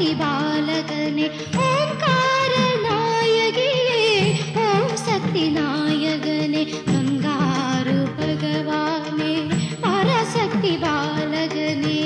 சக்தி பாலகனே ஓங்கார நாயகியே ஓம் சக்தி நாயகனே பங்காரு பகவானே பரசக்தி பாலகனே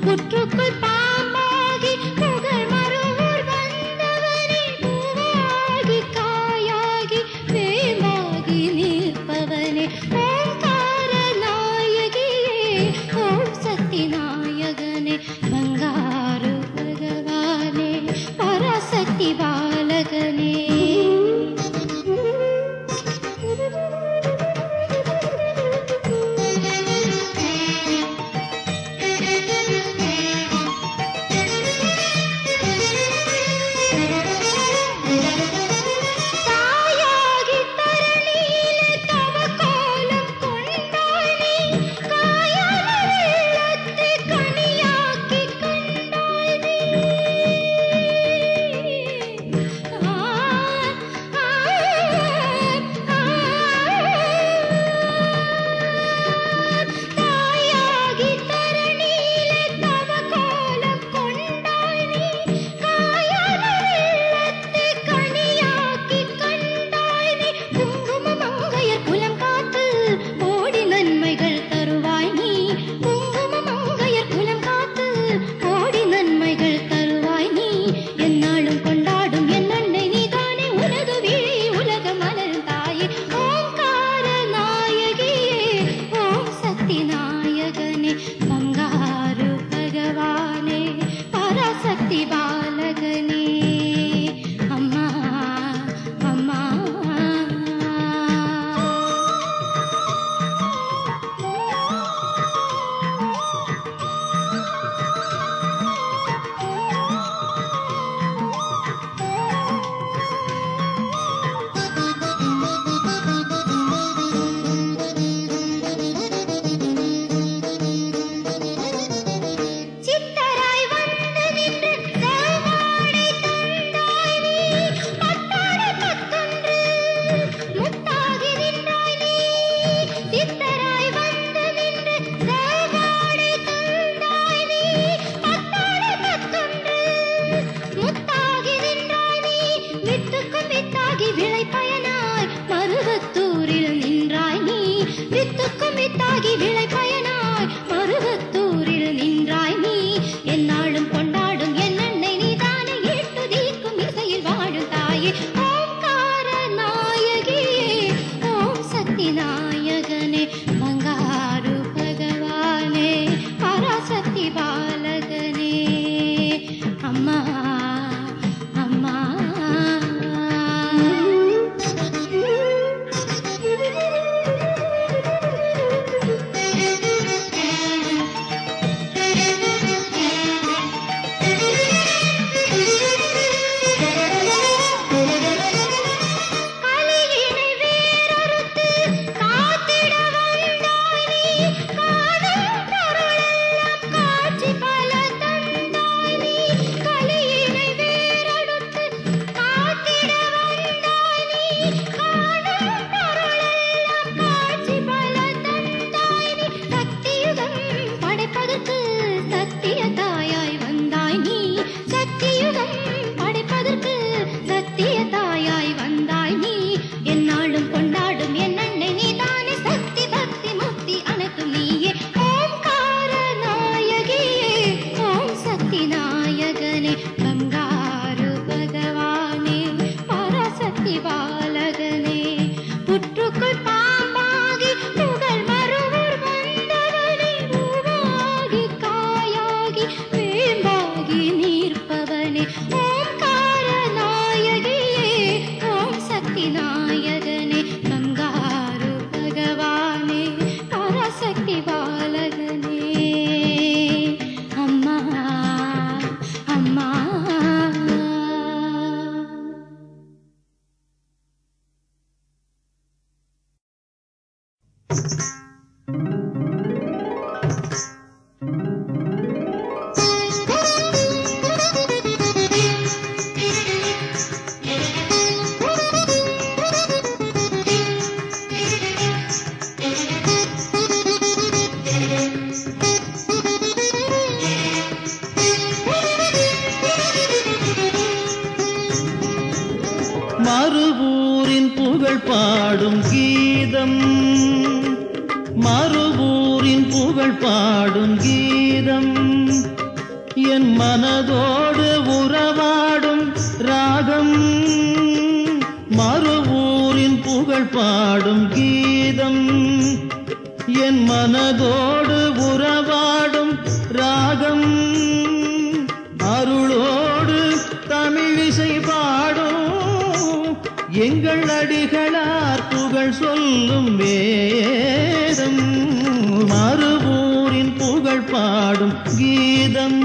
புற்றுக்குள் பாம்பாகி புகழ் மறுவூர் வந்தவனே பூவாகி காயாகி வேமாகி நிற்பவனே ஓங்கார நாயகியே ஓம் சக்தி நாயகனே பங்காரு பகவானே பரசக்தி பாலகனே கனியாக்கி புகழ் பாடும் கீதம், மறுவூரின் புகழ் பாடும் கீதம், என் மனதோடு உறவாடும் ராகம். மறுவூரின் புகழ் பாடும் கீதம், என் மனதோடு உறவாடும் ராகம். அருளோடு தமிழிசை பாடும் எங்கள் அடிகளார் புகழ் சொல்லும் வேதம். மறுவூரின் புகழ் பாடும் கீதம்.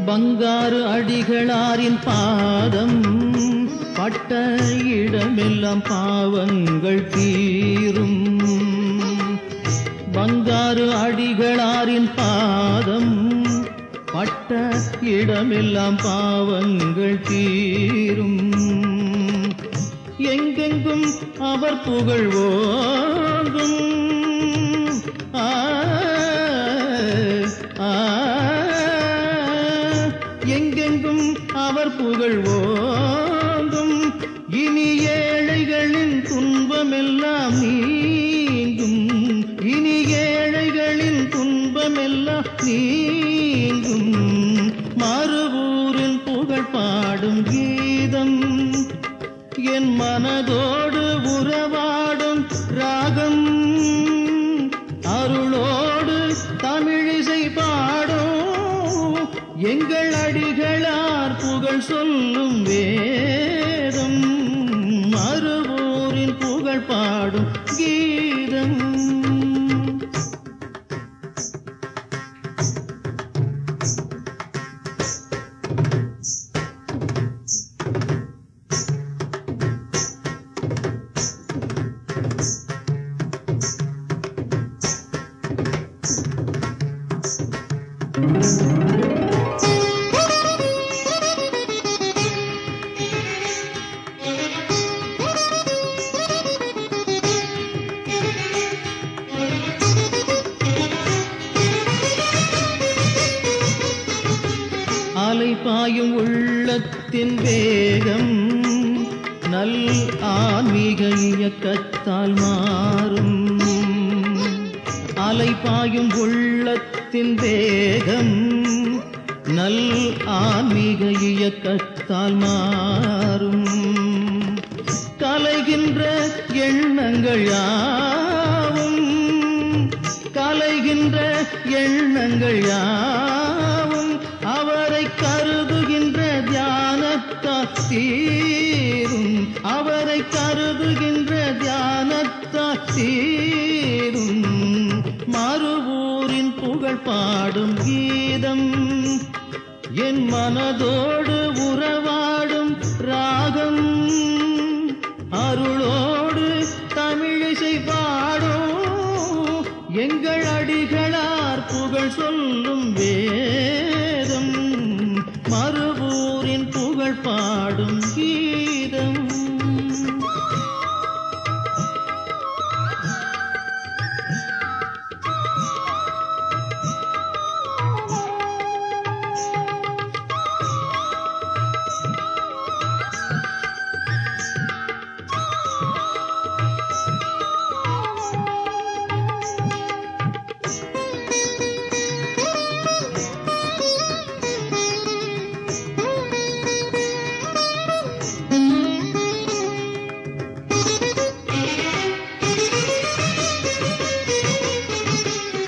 பங்காரு அடிகளாரின் பாதம் பட்ட இடமெல்லாம் பாவங்கள் தீரும். பங்காரு அடிகளாரின் பாதம் பட்ட இடமெல்லாம் பாவங்கள் தீரும். எங்கெங்கும் அவர் புகழ் ஓங்கும். எங்கெங்கும் அவர் புகழ் ஓங்கும். இனி ஏழைகளின் துன்பமெல்லாம் நீங்கும். இனி ஏழைகளின் துன்பமெல்லாம் நீங்கும். மறுவூரின் புகழ் பாடும் கீதம், என் மனதோடு உறவாடும் ராகம். அருளோடு தமிழிசை பாடும் எங்கள் அடிகளார் புகழ் சொல்லும் வேதம். மறுவூரின் புகழ் பாடும் கீதம். அலைபாயும் உள்ளத்தின் வேகம் நல் ஆன்மீக இயக்கத்தால் மாறும். அலைபாயும் உள்ளத்தின் வேகம் நல் ஆன்மீக இயக்கத்தால் மாறும். கலைகின்ற எண்ணங்கள் யாவும், கலைகின்ற எண்ணங்கள் யாவும் அவரை கருதுகின்ற தியானத்தால் தீரும். அவரை கருதுகின்ற தியானத்தால் தீரும். மறுவூரின் புகழ் பாடும் கீதம், என் மனதோடு உறவாடும் ராகம். அருளோடு தமிழிசை பாடும் எங்கள் அடிகளார் புகழ் சொல்லும் வேதம். மறுவூரின் புகழ் பாடும் கீதம்.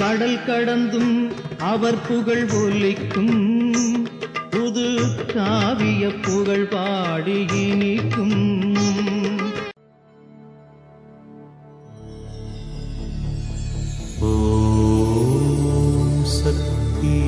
கடல் கடந்தும் அவர் புகழ் ஒலிக்கும். புது காவிய புகழ் பாடி இனிக்கும். ஓம் சக்தி.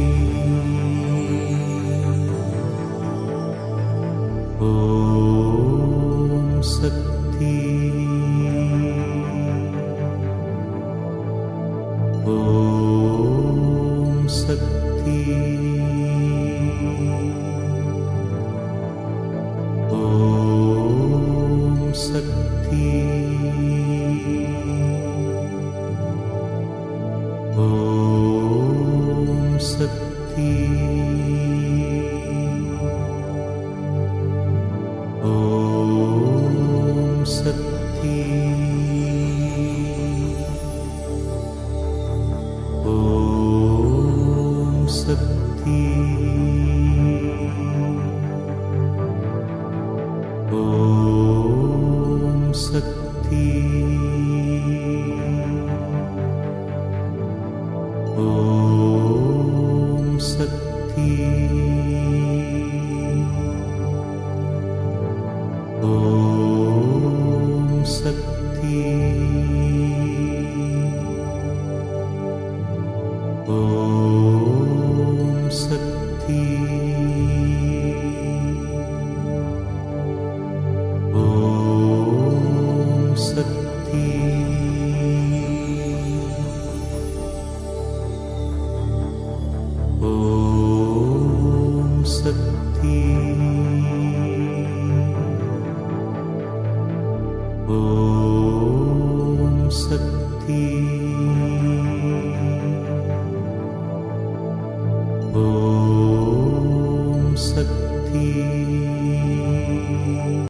சக்தி.